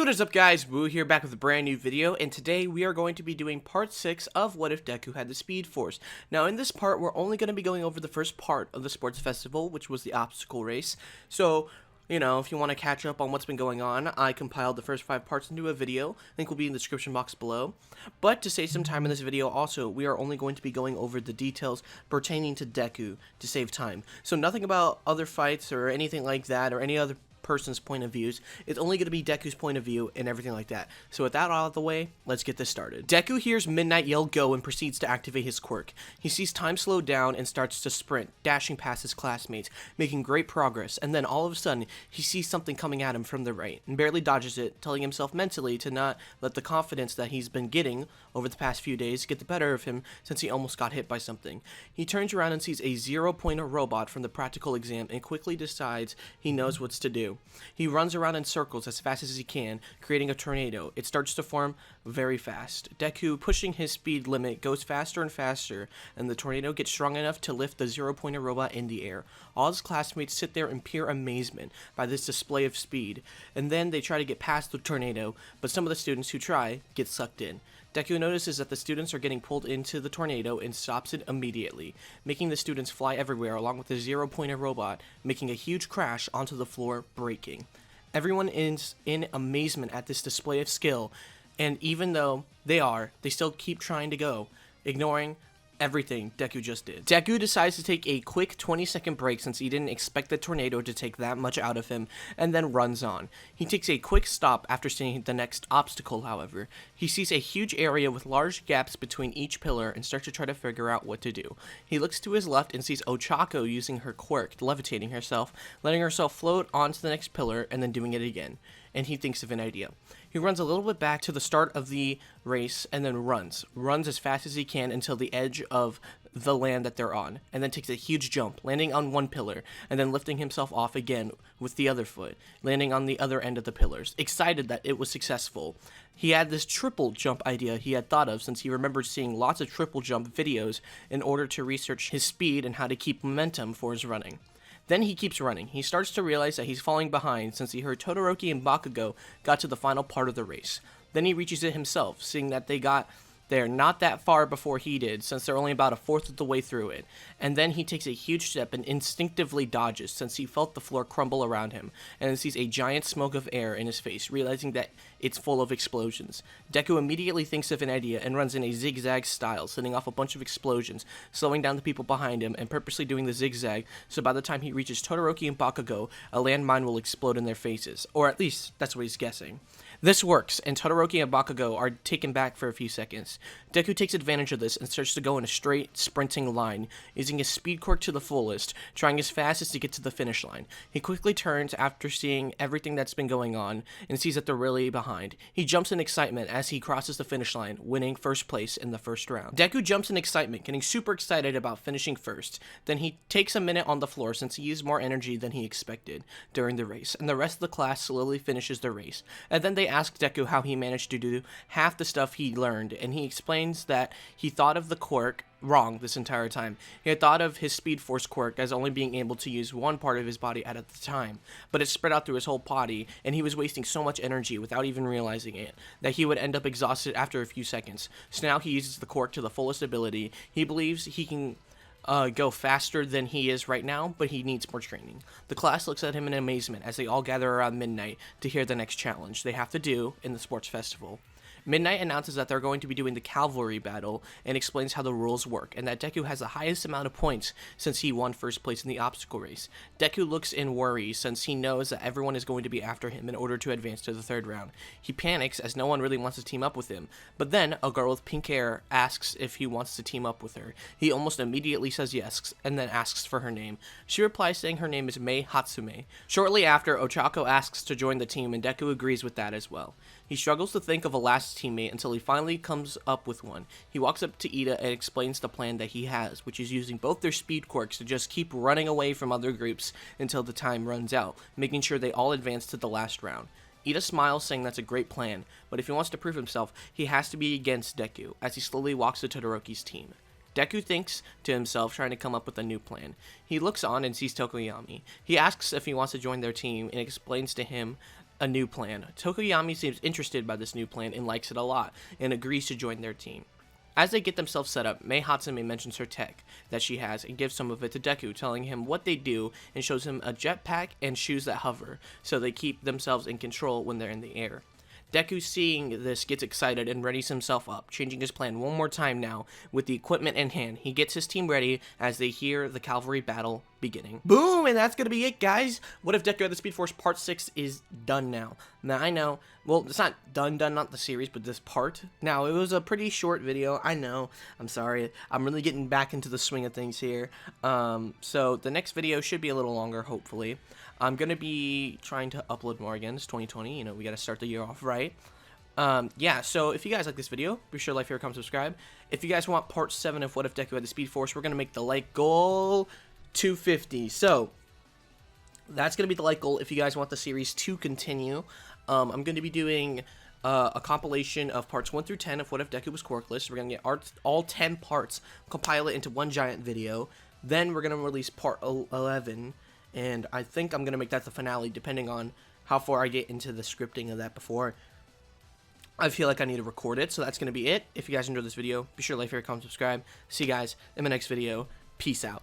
What is up, guys? Woo here, back with a brand new video, and today we are going to be doing part 6 of What If Deku Had the Speed Force. Now in this part, we're only going to be going over the first part of the sports festival, which was the obstacle race. So, you know, if you want to catch up on what's been going on, I compiled the first 5 parts into a video. Link will be in the description box below. But to save some time in this video also, we are only going to be going over the details pertaining to Deku to save time. So nothing about other fights or anything like that, or any other person's point of views. It's only going to be Deku's point of view and everything like that. So with that out of the way, let's get this started. Deku hears Midnight yell go and proceeds to activate his quirk. He sees time slow down and starts to sprint, dashing past his classmates, making great progress, and then all of a sudden, he sees something coming at him from the right, and barely dodges it, telling himself mentally to not let the confidence that he's been getting over the past few days get the better of him since he almost got hit by something. He turns around and sees a 0-pointer robot from the practical exam and quickly decides he knows what's to do. He runs around in circles as fast as he can, creating a tornado. It starts to form very fast. Deku, pushing his speed limit, goes faster and faster, and the tornado gets strong enough to lift the 0-pointer robot in the air. All his classmates sit there in pure amazement by this display of speed, and then they try to get past the tornado, but some of the students who try get sucked in. Deku notices that the students are getting pulled into the tornado and stops it immediately, making the students fly everywhere along with the 0-pointer robot, making a huge crash onto the floor, breaking. Everyone is in amazement at this display of skill, and even though they still keep trying to go, ignoring everything Deku just did. Deku decides to take a quick 20-second break since he didn't expect the tornado to take that much out of him, and then runs on. He takes a quick stop after seeing the next obstacle, however. He sees a huge area with large gaps between each pillar and starts to try to figure out what to do. He looks to his left and sees Ochako using her quirk, levitating herself, letting herself float onto the next pillar, and then doing it again. And he thinks of an idea. He runs a little bit back to the start of the race and then runs as fast as he can until the edge of the land that they're on, and then takes a huge jump, landing on one pillar, and then lifting himself off again with the other foot, landing on the other end of the pillars, excited that it was successful. He had this triple jump idea he had thought of since he remembered seeing lots of triple jump videos in order to research his speed and how to keep momentum for his running. Then he keeps running. He starts to realize that he's falling behind since he heard Todoroki and Bakugo got to the final part of the race. Then he reaches it himself, seeing that they got there not that far before he did, since they're only about a fourth of the way through it. And then he takes a huge step and instinctively dodges since he felt the floor crumble around him, and then sees a giant smoke of air in his face, realizing that it's full of explosions. Deku immediately thinks of an idea and runs in a zigzag style, setting off a bunch of explosions, slowing down the people behind him and purposely doing the zigzag, so by the time he reaches Todoroki and Bakugo, a landmine will explode in their faces. Or at least, that's what he's guessing. This works, and Todoroki and Bakugo are taken back for a few seconds. Deku takes advantage of this and starts to go in a straight, sprinting line, using his speed quirk to the fullest, trying his fastest to get to the finish line. He quickly turns after seeing everything that's been going on, and sees that they're really behind. He jumps in excitement as he crosses the finish line, winning first place in the first round. Deku jumps in excitement, getting super excited about finishing first. Then he takes a minute on the floor since he used more energy than he expected during the race, and the rest of the class slowly finishes the race. And then they ask Deku how he managed to do half the stuff he learned, and he explains that he thought of the quirk wrong this entire time. He had thought of his Speed Force quirk as only being able to use one part of his body at a time, but it spread out through his whole body, and he was wasting so much energy without even realizing it, that he would end up exhausted after a few seconds. So now he uses the quirk to the fullest ability. He believes he can go faster than he is right now, but he needs more training. The class looks at him in amazement as they all gather around Midnight to hear the next challenge they have to do in the sports festival. Midnight announces that they're going to be doing the cavalry battle and explains how the rules work, and that Deku has the highest amount of points since he won first place in the obstacle race. Deku looks in worry since he knows that everyone is going to be after him in order to advance to the third round. He panics as no one really wants to team up with him, but then a girl with pink hair asks if he wants to team up with her. He almost immediately says yes, and then asks for her name. She replies saying her name is Mei Hatsume. Shortly after, Ochako asks to join the team, and Deku agrees with that as well. He struggles to think of a last teammate until he finally comes up with one. He walks up to Ida and explains the plan that he has, which is using both their speed quirks to just keep running away from other groups until the time runs out, making sure they all advance to the last round. Ida smiles, saying that's a great plan, but if he wants to prove himself, he has to be against Deku, as he slowly walks to Todoroki's team. Deku thinks to himself, trying to come up with a new plan. He looks on and sees Tokoyami. He asks if he wants to join their team and explains to him a new plan. Tokoyami seems interested by this new plan and likes it a lot, and agrees to join their team. As they get themselves set up, Mei Hatsume mentions her tech that she has and gives some of it to Deku, telling him what they do and shows him a jetpack and shoes that hover, so they keep themselves in control when they're in the air. Deku, seeing this, gets excited and readies himself up, changing his plan one more time now with the equipment in hand. He gets his team ready as they hear the cavalry battle beginning. Boom! And that's going to be it, guys. What If Deku Had the Speed Force Part 6 is done now. Now, I know, well, it's not done, not the series, but this part. Now, it was a pretty short video. I know. I'm sorry. I'm really getting back into the swing of things here. So, the next video should be a little longer, hopefully. I'm going to be trying to upload more again. It's 2020. You know, we got to start the year off right. Yeah, so if you guys like this video, be sure to like, favorite, comment, subscribe. If you guys want part 7 of What If Deku Had the Speed Force, we're going to make the like goal 250. So, that's going to be the like goal if you guys want the series to continue. I'm going to be doing a compilation of parts 1 through 10 of What If Deku Was Quirkless. We're going to get all 10 parts, compile it into one giant video. Then we're going to release part 11. And I think I'm going to make that the finale, depending on how far I get into the scripting of that before I feel like I need to record it. So that's going to be it. If you guys enjoyed this video, be sure to like, favorite, comment, subscribe. See you guys in my next video. Peace out.